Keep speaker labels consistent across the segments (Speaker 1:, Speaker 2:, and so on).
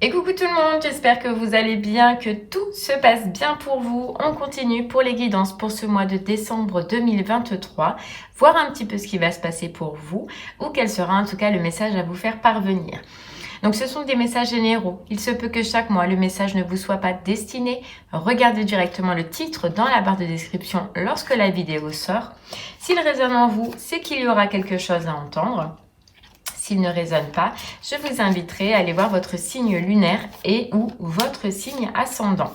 Speaker 1: Et coucou tout le monde, j'espère que vous allez bien, que tout se passe bien pour vous. On continue pour les guidances pour ce mois de décembre 2023, voir un petit peu ce qui va se passer pour vous ou quel sera en tout cas le message à vous faire parvenir. Donc ce sont des messages généraux. Il se peut que chaque mois, le message ne vous soit pas destiné. Regardez directement le titre dans la barre de description lorsque la vidéo sort. S'il résonne en vous, c'est qu'il y aura quelque chose à entendre. S'il ne résonne pas, je vous inviterai à aller voir votre signe lunaire et ou votre signe ascendant.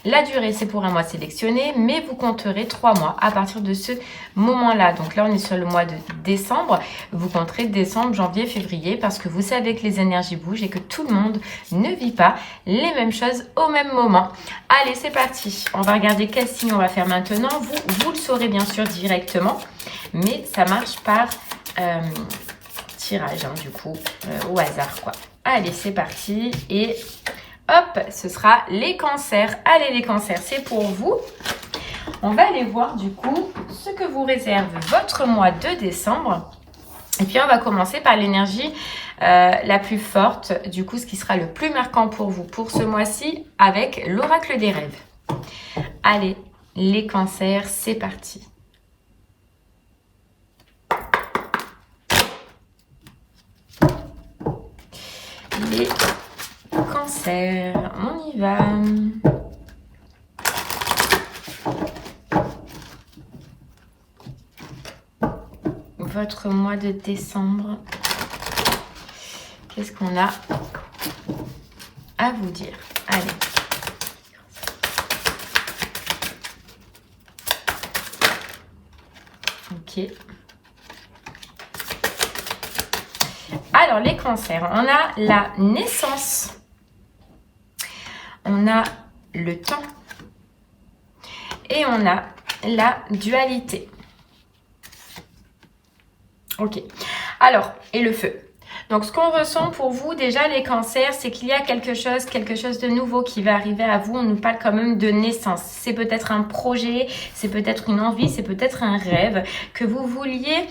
Speaker 1: La durée, c'est pour un mois sélectionné, mais vous compterez 3 mois à partir de ce moment-là. Donc là, on est sur le mois de décembre. Vous compterez décembre, janvier, février, parce que vous savez que les énergies bougent et que tout le monde ne vit pas les mêmes choses au même moment. Allez, c'est parti. On va regarder quel signe on va faire maintenant. Vous le saurez bien sûr directement, mais ça marche par... tirage du coup au hasard quoi. Allez, c'est parti et hop, ce sera les cancers. Allez les cancers, c'est pour vous. On va aller voir du coup ce que vous réserve votre mois de décembre. Et puis on va commencer par l'énergie la plus forte, du coup ce qui sera le plus marquant pour vous pour ce mois-ci avec l'oracle des rêves. Allez, les cancers, c'est parti. Les cancers, on y va. Votre mois de décembre, qu'est-ce qu'on a à vous dire? Allez. Ok. Alors, les cancers, on a la naissance, on a le temps et on a la dualité. Ok. Alors, et le feu. Donc, ce qu'on ressent pour vous, déjà, les cancers, c'est qu'il y a quelque chose de nouveau qui va arriver à vous. On nous parle quand même de naissance. C'est peut-être un projet, c'est peut-être une envie, c'est peut-être un rêve que vous vouliez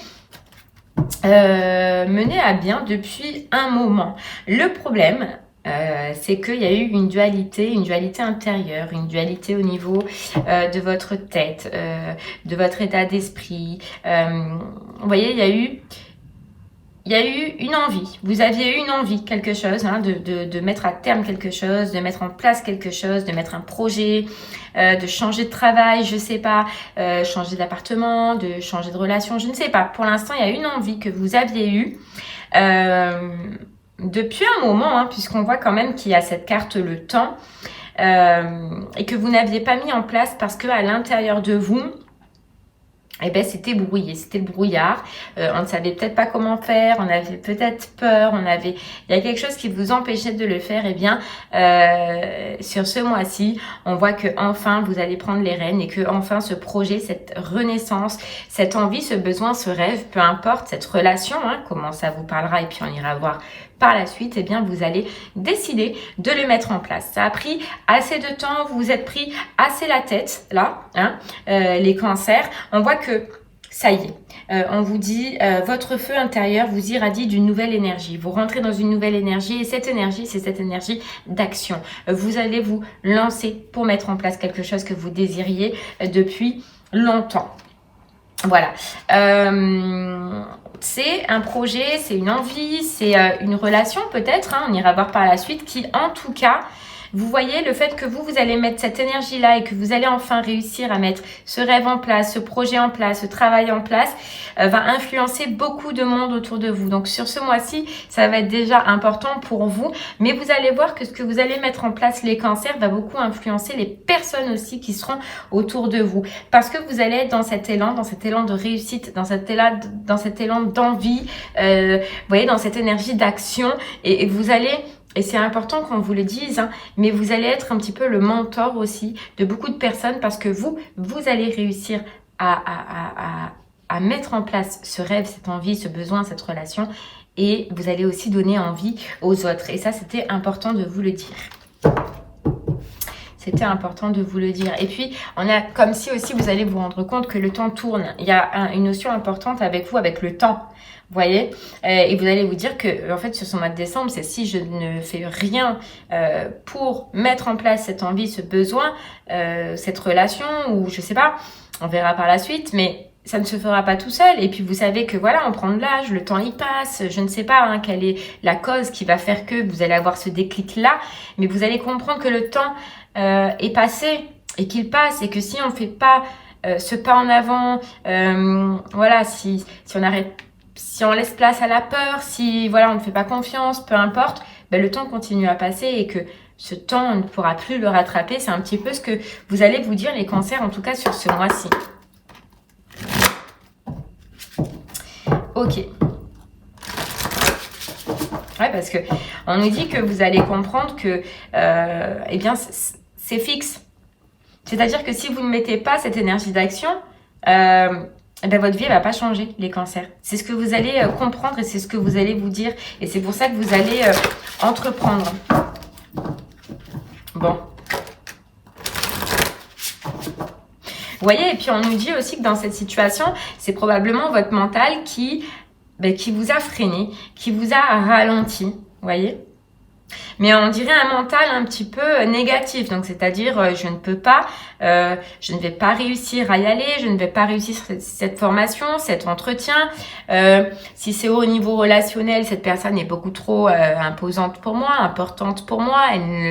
Speaker 1: mener à bien depuis un moment. Le problème, c'est qu'il y a eu une dualité intérieure, une dualité au niveau de votre tête, de votre état d'esprit. Vous voyez, il y a eu une envie. Vous aviez eu une envie, quelque chose, hein, de mettre à terme quelque chose, de mettre en place quelque chose, de mettre un projet, de changer de travail, je sais pas, changer d'appartement, de changer de relation, je ne sais pas. Pour l'instant, il y a une envie que vous aviez eue depuis un moment, hein, puisqu'on voit quand même qu'il y a cette carte, le temps, et que vous n'aviez pas mis en place parce que à l'intérieur de vous, eh ben, c'était brouillé, c'était le brouillard. On ne savait peut-être pas comment faire, on avait peut-être peur, il y a quelque chose qui vous empêchait de le faire. Eh bien, sur ce mois-ci, on voit que enfin vous allez prendre les rênes et que enfin ce projet, cette renaissance, cette envie, ce besoin, ce rêve, peu importe, cette relation, hein, comment ça vous parlera et puis on ira voir par la suite, eh bien, vous allez décider de le mettre en place. Ça a pris assez de temps, vous vous êtes pris assez la tête, là, hein, les cancers. On voit que ça y est, on vous dit, votre feu intérieur vous irradie d'une nouvelle énergie. Vous rentrez dans une nouvelle énergie et cette énergie, c'est cette énergie d'action. Vous allez vous lancer pour mettre en place quelque chose que vous désiriez depuis longtemps. Voilà. C'est un projet, c'est une envie, c'est une relation peut-être, hein, on ira voir par la suite, qui en tout cas, vous voyez le fait que vous allez mettre cette énergie-là et que vous allez enfin réussir à mettre ce rêve en place, ce projet en place, ce travail en place, va influencer beaucoup de monde autour de vous. Donc sur ce mois-ci, ça va être déjà important pour vous, mais vous allez voir que ce que vous allez mettre en place, les cancers, va beaucoup influencer les personnes aussi qui seront autour de vous. Parce que vous allez être dans cet élan de réussite, dans cet élan d'envie, vous voyez, dans cette énergie d'action et vous allez... Et c'est important qu'on vous le dise, hein, mais vous allez être un petit peu le mentor aussi de beaucoup de personnes parce que vous allez réussir à mettre en place ce rêve, cette envie, ce besoin, cette relation et vous allez aussi donner envie aux autres. Et ça, c'était important de vous le dire. C'était important de vous le dire. Et puis, on a comme si aussi vous allez vous rendre compte que le temps tourne. Il y a une notion importante avec vous, avec le temps. Vous voyez, et vous allez vous dire que, en fait, sur ce mois de décembre, c'est si je ne fais rien pour mettre en place cette envie, ce besoin, cette relation, ou je sais pas, on verra par la suite, mais ça ne se fera pas tout seul. Et puis vous savez que voilà, on prend de l'âge, le temps y passe. Je ne sais pas hein, quelle est la cause qui va faire que vous allez avoir ce déclic-là, mais vous allez comprendre que le temps est passé et qu'il passe et que si on ne fait pas ce pas en avant, voilà, si on arrête. Si on laisse place à la peur, si voilà, on ne fait pas confiance, peu importe, ben, le temps continue à passer et que ce temps, on ne pourra plus le rattraper. C'est un petit peu ce que vous allez vous dire les cancers, en tout cas sur ce mois-ci. Ok. Ouais, parce que on nous dit que vous allez comprendre que, eh bien, c'est fixe. C'est-à-dire que si vous ne mettez pas cette énergie d'action, eh ben, votre vie ne va pas changer, les cancers. C'est ce que vous allez comprendre et c'est ce que vous allez vous dire. Et c'est pour ça que vous allez entreprendre. Bon. Vous voyez, et puis on nous dit aussi que dans cette situation, c'est probablement votre mental qui vous a freiné, qui vous a ralenti. Vous voyez ? Mais on dirait un mental un petit peu négatif, donc c'est-à-dire je ne peux pas, je ne vais pas réussir à y aller, je ne vais pas réussir cette formation, cet entretien. Si c'est au niveau relationnel, cette personne est beaucoup trop imposante pour moi, importante pour moi,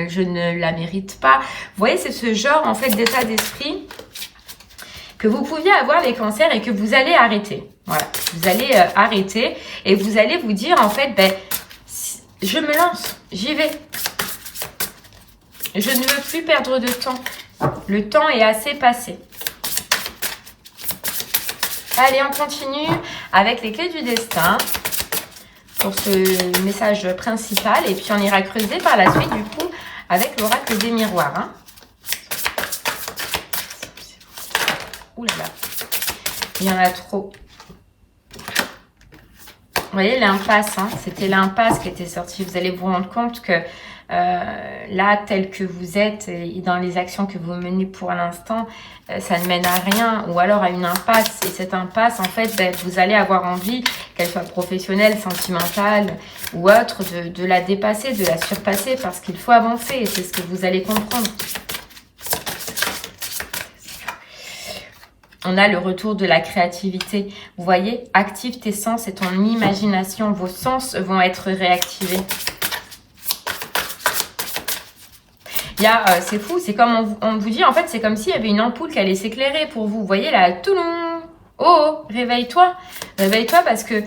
Speaker 1: je ne la mérite pas. Vous voyez, c'est ce genre en fait d'état d'esprit que vous pouviez avoir les cancers et que vous allez arrêter. Voilà, vous allez arrêter et vous allez vous dire en fait, je me lance, j'y vais. Je ne veux plus perdre de temps. Le temps est assez passé. Allez, on continue avec les clés du destin pour ce message principal. Et puis, on ira creuser par la suite, du coup, avec l'oracle des miroirs. Hein. Ouh là là, il y en a trop. Vous voyez l'impasse, hein, c'était l'impasse qui était sortie. Vous allez vous rendre compte que là, tel que vous êtes et dans les actions que vous menez pour l'instant, ça ne mène à rien ou alors à une impasse. Et cette impasse, en fait, vous allez avoir envie, qu'elle soit professionnelle, sentimentale ou autre, de la dépasser, de la surpasser parce qu'il faut avancer et c'est ce que vous allez comprendre. On a le retour de la créativité. Vous voyez, active tes sens et ton imagination. Vos sens vont être réactivés. C'est fou, c'est comme on vous dit, en fait, c'est comme s'il y avait une ampoule qui allait s'éclairer pour vous. Vous voyez là, toulon. Oh, réveille-toi. Réveille-toi parce que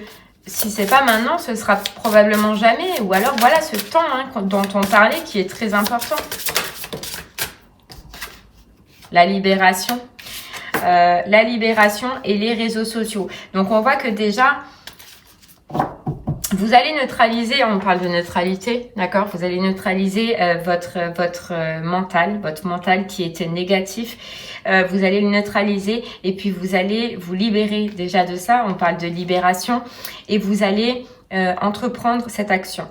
Speaker 1: si c'est pas maintenant, ce sera probablement jamais. Ou alors, voilà ce temps dont on parlait qui est très important. La libération. La libération et les réseaux sociaux. Donc, on voit que déjà, vous allez neutraliser, on parle de neutralité, d'accord? Vous allez neutraliser votre mental qui était négatif. Vous allez le neutraliser et puis vous allez vous libérer déjà de ça. On parle de libération et vous allez entreprendre cette action.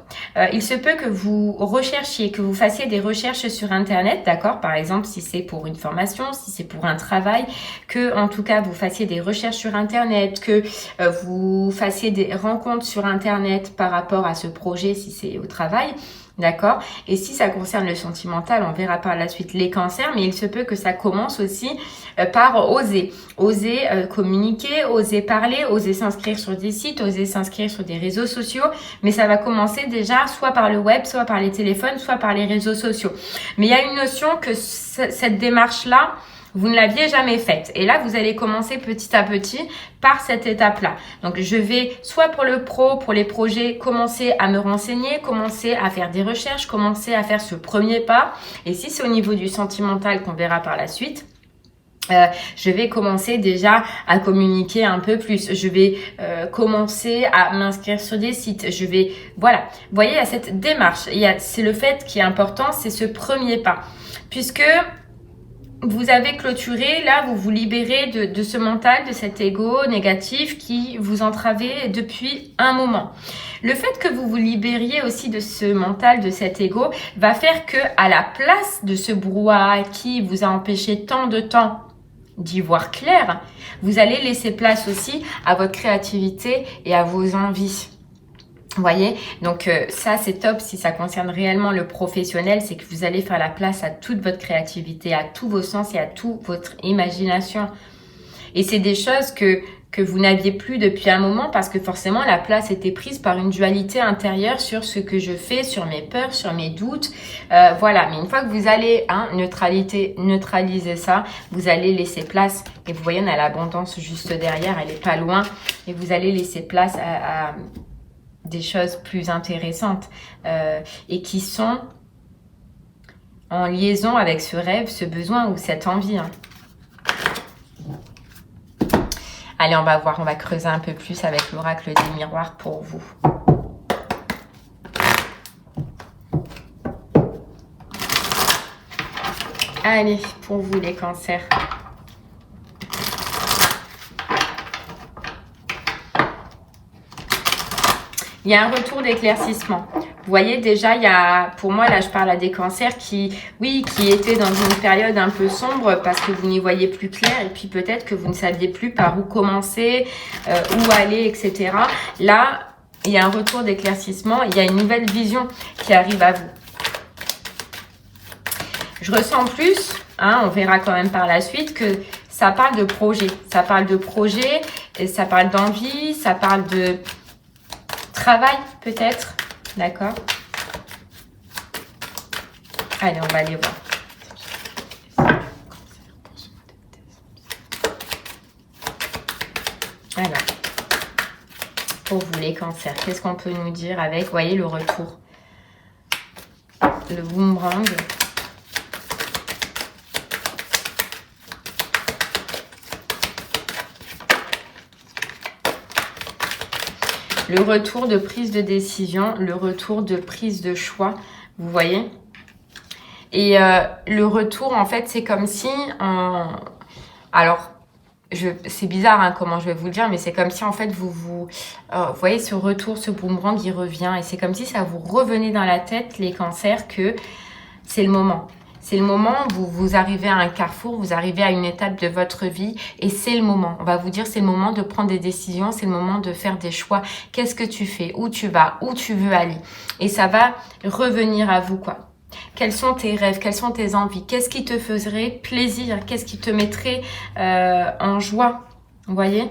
Speaker 1: Il se peut que vous recherchiez, que vous fassiez des recherches sur Internet, d'accord? Par exemple, si c'est pour une formation, si c'est pour un travail, que en tout cas vous fassiez des recherches sur Internet, que vous fassiez des rencontres sur Internet par rapport à ce projet, si c'est au travail. D'accord? Et si ça concerne le sentimental, on verra par la suite les cancers, mais il se peut que ça commence aussi par oser. Oser communiquer, oser parler, oser s'inscrire sur des sites, oser s'inscrire sur des réseaux sociaux. Mais ça va commencer déjà soit par le web, soit par les téléphones, soit par les réseaux sociaux. Mais il y a une notion que cette démarche-là, vous ne l'aviez jamais faite. Et là, vous allez commencer petit à petit par cette étape-là. Donc, je vais, soit pour le pro, pour les projets, commencer à me renseigner, commencer à faire des recherches, commencer à faire ce premier pas. Et si c'est au niveau du sentimental qu'on verra par la suite, je vais commencer déjà à communiquer un peu plus. Je vais commencer à m'inscrire sur des sites. Je vais, voilà. Vous voyez, il y a cette démarche. C'est le fait qui est important, c'est ce premier pas. Puisque vous avez clôturé, là, vous vous libérez de ce mental, de cet ego négatif qui vous entravait depuis un moment. Le fait que vous vous libériez aussi de ce mental, de cet ego, va faire que, à la place de ce brouhaha qui vous a empêché tant de temps d'y voir clair, vous allez laisser place aussi à votre créativité et à vos envies. Vous voyez, donc ça c'est top si ça concerne réellement le professionnel, c'est que vous allez faire la place à toute votre créativité, à tous vos sens et à toute votre imagination. Et c'est des choses que vous n'aviez plus depuis un moment parce que forcément la place était prise par une dualité intérieure sur ce que je fais, sur mes peurs, sur mes doutes. Voilà, mais une fois que vous allez neutraliser ça, vous allez laisser place. Et vous voyez, on a l'abondance juste derrière, elle est pas loin. Et vous allez laisser place à des choses plus intéressantes et qui sont en liaison avec ce rêve, ce besoin ou cette envie. Hein. Allez, on va voir, on va creuser un peu plus avec l'oracle des miroirs pour vous. Allez, pour vous les cancers. Il y a un retour d'éclaircissement. Vous voyez déjà, il y a, pour moi, là je parle à des cancers qui étaient dans une période un peu sombre parce que vous n'y voyez plus clair et puis peut-être que vous ne saviez plus par où commencer, où aller, etc. Là, il y a un retour d'éclaircissement, il y a une nouvelle vision qui arrive à vous. Je ressens plus, hein, on verra quand même par la suite, que ça parle de projet. Ça parle de projet, et ça parle d'envie, ça parle de travail peut-être, d'accord? Allez, on va aller voir. Alors, pour vous les cancers, qu'est-ce qu'on peut nous dire avec, vous voyez, le retour, le boomerang. Le retour de prise de décision, le retour de prise de choix, vous voyez. Et le retour, en fait, c'est comme si... Alors, c'est bizarre hein, comment je vais vous le dire, mais c'est comme si, en fait, vous voyez ce retour, ce boomerang, il revient. Et c'est comme si ça vous revenait dans la tête, les cancers, que c'est le moment. C'est le moment où vous arrivez à un carrefour, vous arrivez à une étape de votre vie et c'est le moment. On va vous dire c'est le moment de prendre des décisions, c'est le moment de faire des choix. Qu'est-ce que tu fais? Où tu vas? Où tu veux aller? Et ça va revenir à vous, quoi. Quels sont tes rêves? Quelles sont tes envies? Qu'est-ce qui te ferait plaisir? Qu'est-ce qui te mettrait en joie? Vous voyez?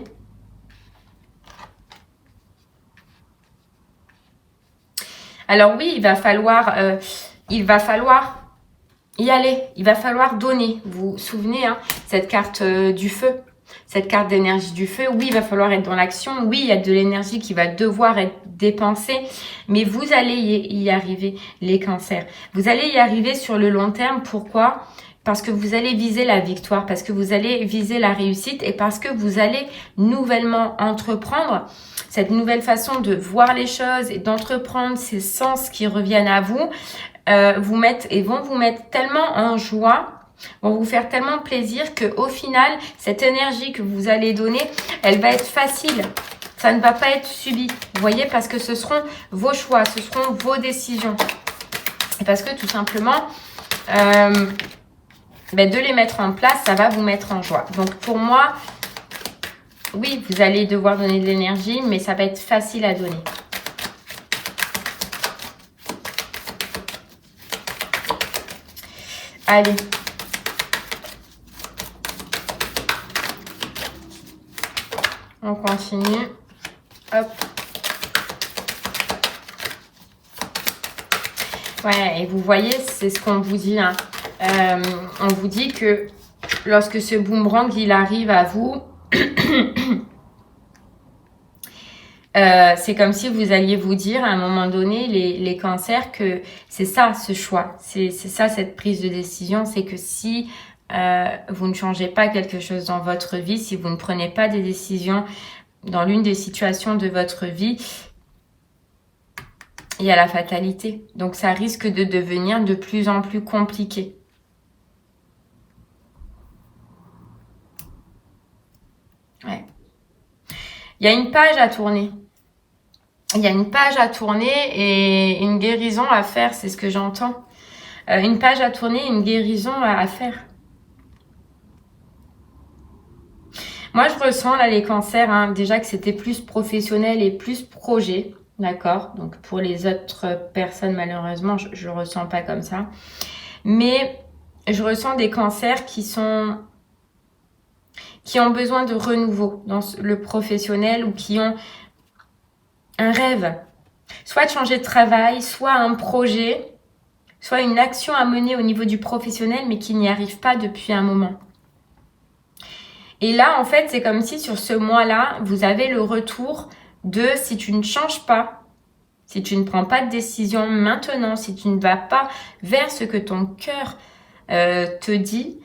Speaker 1: Alors oui, il va falloir y aller, il va falloir donner. Vous vous souvenez, hein, cette carte du feu, cette carte d'énergie du feu. Oui, il va falloir être dans l'action. Oui, il y a de l'énergie qui va devoir être dépensée. Mais vous allez y arriver, les cancers. Vous allez y arriver sur le long terme. Pourquoi ? Parce que vous allez viser la victoire, parce que vous allez viser la réussite et parce que vous allez nouvellement entreprendre cette nouvelle façon de voir les choses et d'entreprendre ces sens qui reviennent à vous. Vont vous mettre tellement en joie, vont vous faire tellement plaisir que au final, cette énergie que vous allez donner, elle va être facile. Ça ne va pas être subi. Vous voyez, parce que ce seront vos choix, ce seront vos décisions. Et parce que tout simplement, de les mettre en place, ça va vous mettre en joie. Donc pour moi, oui, vous allez devoir donner de l'énergie, mais ça va être facile à donner. Allez. On continue. Hop. Ouais, et vous voyez, c'est ce qu'on vous dit. Hein. On vous dit que lorsque ce boomerang, il arrive à vous, c'est comme si vous alliez vous dire à un moment donné, les cancers, que c'est ça ce choix, c'est ça cette prise de décision, c'est que si vous ne changez pas quelque chose dans votre vie, si vous ne prenez pas des décisions dans l'une des situations de votre vie, il y a la fatalité. Donc ça risque de devenir de plus en plus compliqué. Il y a une page à tourner. Il y a une page à tourner et une guérison à faire, c'est ce que j'entends. Une page à tourner, une guérison à faire. Moi, je ressens là les cancers, hein, déjà que c'était plus professionnel et plus projet. D'accord? Donc pour les autres personnes, malheureusement, je ne ressens pas comme ça. Mais je ressens des cancers qui ont besoin de renouveau dans le professionnel ou qui ont un rêve. Soit de changer de travail, soit un projet, soit une action à mener au niveau du professionnel, mais qui n'y arrive pas depuis un moment. Et là, en fait, c'est comme si sur ce mois-là, vous avez le retour de si tu ne changes pas, si tu ne prends pas de décision maintenant, si tu ne vas pas vers ce que ton cœur te dit,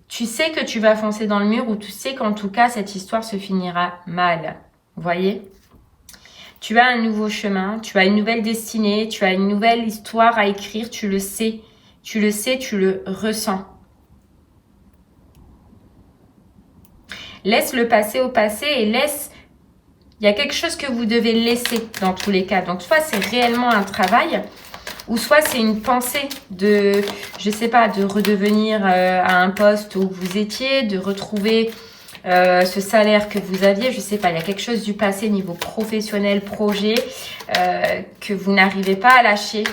Speaker 1: tu sais que tu vas foncer dans le mur ou tu sais qu'en tout cas, cette histoire se finira mal. Vous voyez ? Tu as un nouveau chemin, tu as une nouvelle destinée, tu as une nouvelle histoire à écrire, tu le sais. Tu le sais, tu le ressens. Laisse le passé au passé et laisse... Il y a quelque chose que vous devez laisser dans tous les cas. Donc, soit c'est réellement un travail, ou soit c'est une pensée de, je sais pas, de redevenir à un poste où vous étiez, de retrouver ce salaire que vous aviez. Je sais pas, il y a quelque chose du passé niveau professionnel, projet, que vous n'arrivez pas à lâcher.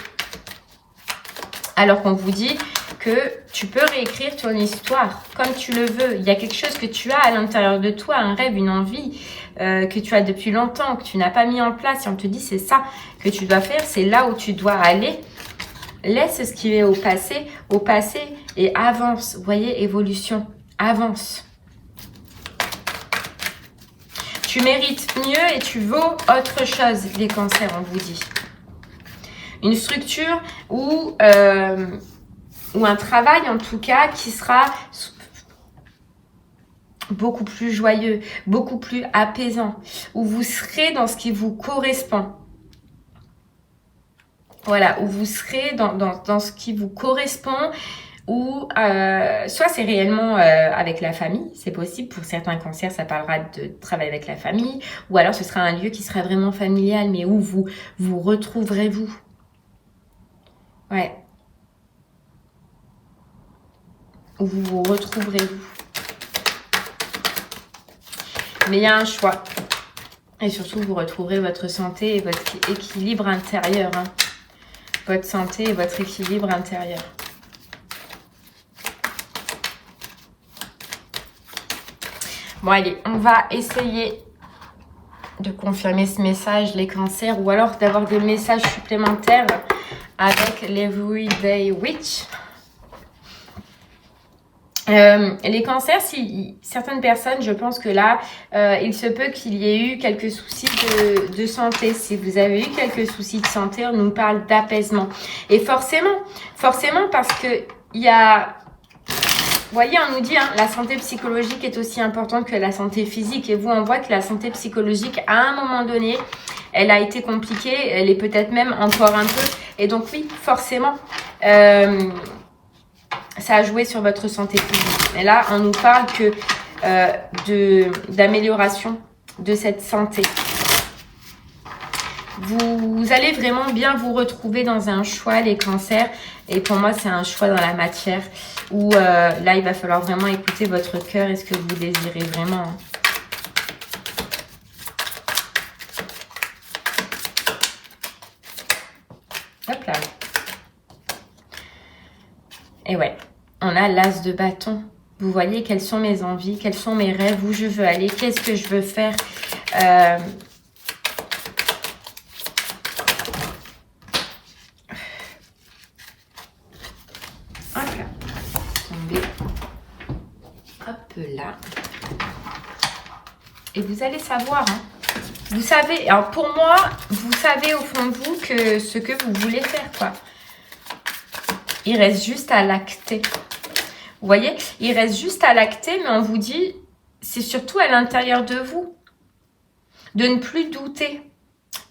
Speaker 1: Alors qu'on vous dit que tu peux réécrire ton histoire comme tu le veux. Il y a quelque chose que tu as à l'intérieur de toi, un rêve, une envie que tu as depuis longtemps, que tu n'as pas mis en place. Et on te dit c'est ça que tu dois faire, c'est là où tu dois aller. Laisse ce qui est au passé et avance. Vous voyez, évolution, avance. Tu mérites mieux et tu vaux autre chose, les cancers, on vous dit. Une structure ou un travail en tout cas qui sera beaucoup plus joyeux, beaucoup plus apaisant, où vous serez dans ce qui vous correspond. Voilà, où vous serez dans ce qui vous correspond, ou soit c'est réellement avec la famille, c'est possible, pour certains cancers ça parlera de travail avec la famille, ou alors ce sera un lieu qui sera vraiment familial, mais où vous retrouverez vous. Ouais. Où vous vous retrouverez vous. Mais il y a un choix. Et surtout, vous retrouverez votre santé et votre équilibre intérieur. Hein. Votre santé et votre équilibre intérieur. Bon, allez, on va essayer de confirmer ce message, les cancers, ou alors d'avoir des messages supplémentaires avec l'Everyday Witch. Les cancers, si certaines personnes, je pense que là, il se peut qu'il y ait eu quelques soucis de santé. Si vous avez eu quelques soucis de santé, on nous parle d'apaisement. Et forcément parce que il y a... Vous voyez, on nous dit, hein, la santé psychologique est aussi importante que la santé physique. Et vous, on voit que la santé psychologique, à un moment donné, elle a été compliquée. Elle est peut-être même encore un peu. Et donc, oui, forcément... ça a joué sur votre santé physique. Et là, on nous parle que d'amélioration de cette santé. Vous allez vraiment bien vous retrouver dans un choix, les cancers. Et pour moi, c'est un choix dans la matière où là, il va falloir vraiment écouter votre cœur et ce que vous désirez vraiment. Hop là. Et ouais, on a l'as de bâton. Vous voyez quelles sont mes envies, quels sont mes rêves, où je veux aller, qu'est-ce que je veux faire. Hop là. Tomber. Hop là. Et vous allez savoir, hein. Vous savez, alors pour moi, vous savez au fond de vous que ce que vous voulez faire, quoi. Il reste juste à l'acter. Vous voyez, il reste juste à l'acter, mais on vous dit, c'est surtout à l'intérieur de vous. De ne plus douter.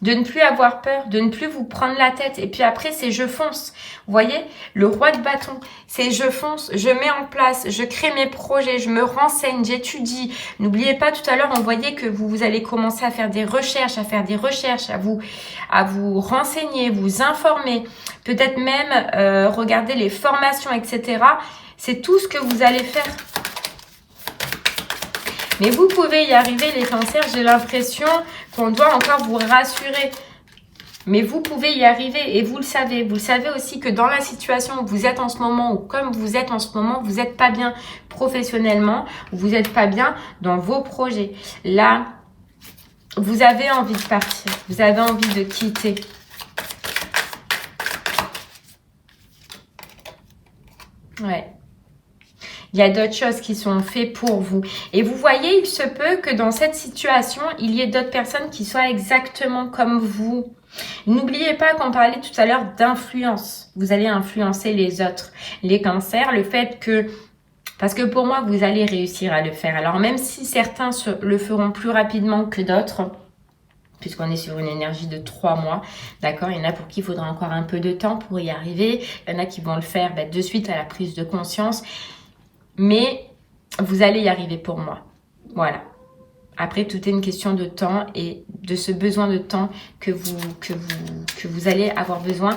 Speaker 1: de ne plus avoir peur, de ne plus vous prendre la tête. Et puis après, c'est je fonce. Vous voyez, le roi de bâton, c'est je fonce, je mets en place, je crée mes projets, je me renseigne, j'étudie. N'oubliez pas, tout à l'heure, on voyait que vous allez commencer à faire des recherches, à vous renseigner, vous informer, peut-être même regarder les formations, etc. C'est tout ce que vous allez faire. Mais vous pouvez y arriver, les cancers. J'ai l'impression qu'on doit encore vous rassurer. Mais vous pouvez y arriver et vous le savez. Vous le savez aussi que dans la situation où vous êtes en ce moment, ou comme vous êtes en ce moment, vous n'êtes pas bien professionnellement, vous n'êtes pas bien dans vos projets. Là, vous avez envie de partir. Vous avez envie de quitter. Ouais. Il y a d'autres choses qui sont faites pour vous. Et vous voyez, il se peut que dans cette situation, il y ait d'autres personnes qui soient exactement comme vous. N'oubliez pas qu'on parlait tout à l'heure d'influence. Vous allez influencer les autres. Les cancers, le fait que... Parce que pour moi, vous allez réussir à le faire. Alors même si certains le feront plus rapidement que d'autres, puisqu'on est sur une énergie de 3 mois, d'accord? Il y en a pour qui il faudra encore un peu de temps pour y arriver. Il y en a qui vont le faire de suite à la prise de conscience. Mais vous allez y arriver pour moi. Voilà. Après, tout est une question de temps et de ce besoin de temps que vous allez avoir besoin.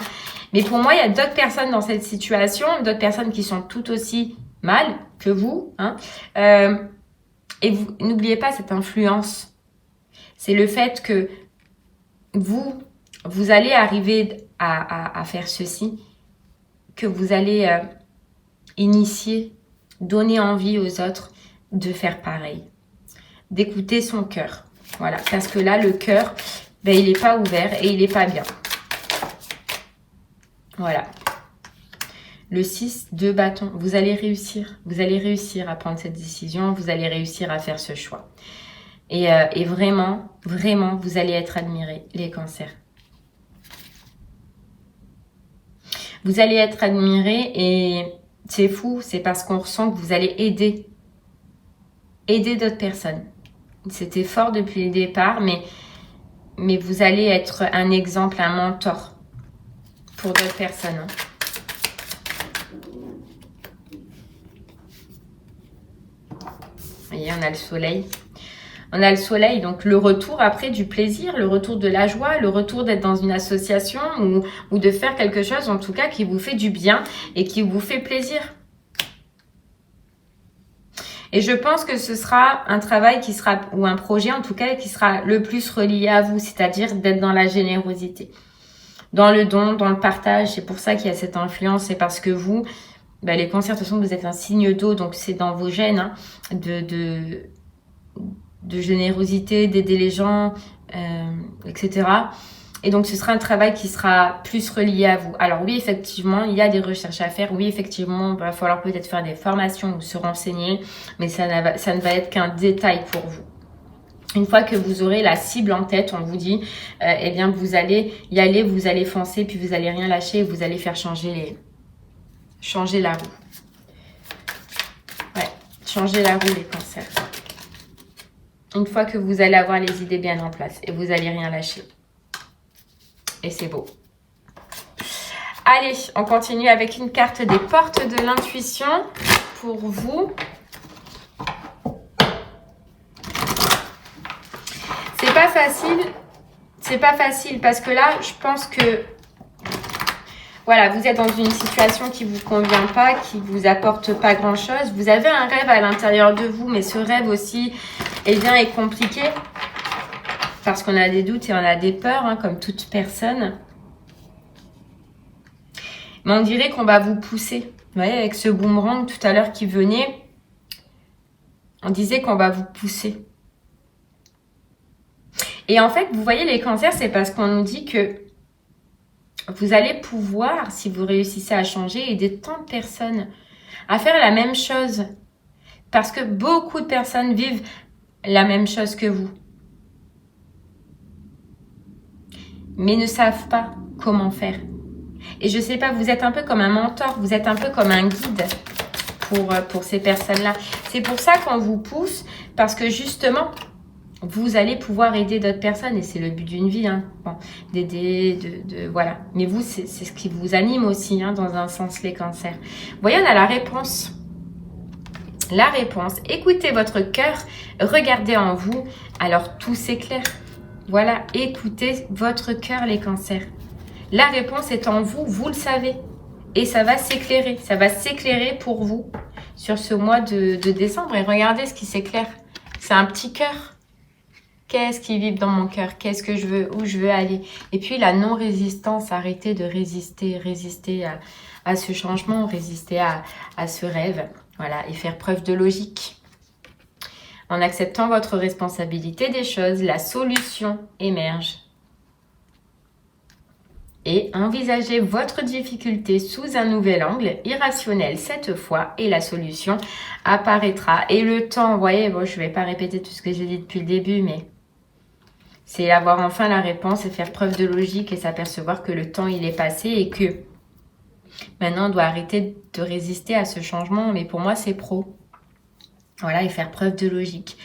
Speaker 1: Mais pour moi, il y a d'autres personnes dans cette situation, d'autres personnes qui sont tout aussi mal que vous. Hein. Et vous n'oubliez pas cette influence. C'est le fait que vous allez arriver à faire ceci, que vous allez initier, donner envie aux autres de faire pareil, d'écouter son cœur. Voilà, parce que là, le cœur, il n'est pas ouvert et il n'est pas bien. Voilà. Le 6 de bâton, vous allez réussir. Vous allez réussir à prendre cette décision, vous allez réussir à faire ce choix. Et vraiment, vraiment, vous allez être admirés, les cancers. Vous allez être admirés et... c'est fou, c'est parce qu'on ressent que vous allez aider d'autres personnes. C'était fort depuis le départ, mais vous allez être un exemple, un mentor pour d'autres personnes. Hein. Vous voyez, on a le soleil. On a le soleil, donc le retour après du plaisir, le retour de la joie, le retour d'être dans une association ou de faire quelque chose en tout cas qui vous fait du bien et qui vous fait plaisir. Et je pense que ce sera un travail qui sera, ou un projet en tout cas, qui sera le plus relié à vous, c'est-à-dire d'être dans la générosité, dans le don, dans le partage. C'est pour ça qu'il y a cette influence, c'est parce que vous, les cancers, de toute façon, vous êtes un signe d'eau, donc c'est dans vos gènes hein, de générosité, d'aider les gens, etc. Et donc, ce sera un travail qui sera plus relié à vous. Alors oui, effectivement, il y a des recherches à faire. Oui, effectivement, il va falloir peut-être faire des formations ou se renseigner. Mais ça ne va être qu'un détail pour vous. Une fois que vous aurez la cible en tête, on vous dit, eh bien, vous allez y aller, vous allez foncer, puis vous allez rien lâcher et vous allez faire changer la roue. Ouais, changer la roue, les cancers. Une fois que vous allez avoir les idées bien en place et vous allez rien lâcher. Et c'est beau. Allez, on continue avec une carte des portes de l'intuition pour vous. C'est pas facile. C'est pas facile parce que là, je pense que voilà, vous êtes dans une situation qui vous convient pas, qui vous apporte pas grand chose. Vous avez un rêve à l'intérieur de vous, mais ce rêve aussi, est compliqué. Parce qu'on a des doutes et on a des peurs, hein, comme toute personne. Mais on dirait qu'on va vous pousser. Vous voyez, avec ce boomerang tout à l'heure qui venait, on disait qu'on va vous pousser. Et en fait, vous voyez, les cancers, c'est parce qu'on nous dit que vous allez pouvoir, si vous réussissez à changer, aider tant de personnes à faire la même chose. Parce que beaucoup de personnes vivent la même chose que vous. Mais ne savent pas comment faire. Et je sais pas, vous êtes un peu comme un mentor, vous êtes un peu comme un guide pour ces personnes-là. C'est pour ça qu'on vous pousse, parce que justement, vous allez pouvoir aider d'autres personnes et c'est le but d'une vie, hein. Bon, d'aider, voilà. Mais vous, c'est ce qui vous anime aussi, hein, dans un sens, les cancers. Vous voyez, on a la réponse. La réponse. Écoutez votre cœur, regardez en vous, alors tout s'éclaire. Voilà, écoutez votre cœur, les cancers. La réponse est en vous, vous le savez. Et ça va s'éclairer pour vous sur ce mois de décembre. Et regardez ce qui s'éclaire. C'est un petit cœur. Qu'est-ce qui vibre dans mon cœur? Qu'est-ce que je veux? Où je veux aller? Et puis la non-résistance, arrêtez de résister à ce changement, résister à ce rêve. Voilà, et faire preuve de logique. En acceptant votre responsabilité des choses, la solution émerge. Et envisagez votre difficulté sous un nouvel angle, irrationnel cette fois, et la solution apparaîtra. Et le temps, vous voyez, bon, je ne vais pas répéter tout ce que j'ai dit depuis le début, mais c'est avoir enfin la réponse et faire preuve de logique et s'apercevoir que le temps, il est passé et que maintenant, on doit arrêter de résister à ce changement. Mais pour moi, c'est pro. Voilà, et faire preuve de logique.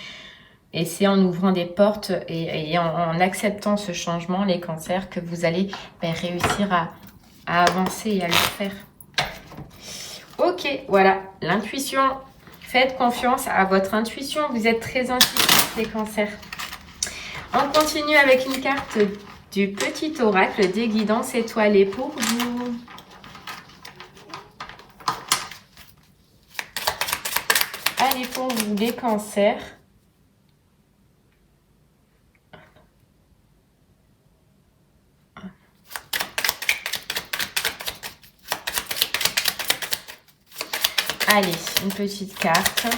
Speaker 1: Et c'est en ouvrant des portes et en acceptant ce changement, les cancers, que vous allez réussir à avancer et à le faire. Ok, voilà, l'intuition. Faites confiance à votre intuition. Vous êtes très intuitifs, les cancers. On continue avec une carte du petit oracle des guidances étoilées pour vous. Allez, pour vous, les cancers. Allez, une petite carte.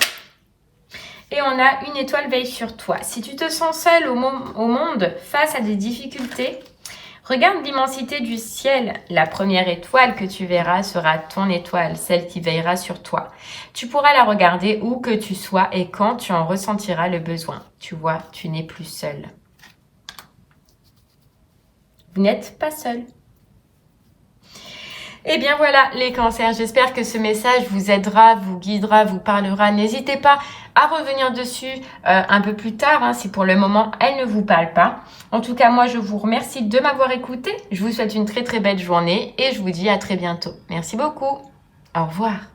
Speaker 1: Et on a une étoile veille sur toi. Si tu te sens seul au monde face à des difficultés, regarde l'immensité du ciel. La première étoile que tu verras sera ton étoile, celle qui veillera sur toi. Tu pourras la regarder où que tu sois et quand tu en ressentiras le besoin. Tu vois, tu n'es plus seul. Vous n'êtes pas seul. Et bien voilà les cancers, j'espère que ce message vous aidera, vous guidera, vous parlera. N'hésitez pas à revenir dessus un peu plus tard, hein, si pour le moment elle ne vous parle pas. En tout cas, moi je vous remercie de m'avoir écouté. Je vous souhaite une très très belle journée et je vous dis à très bientôt. Merci beaucoup. Au revoir.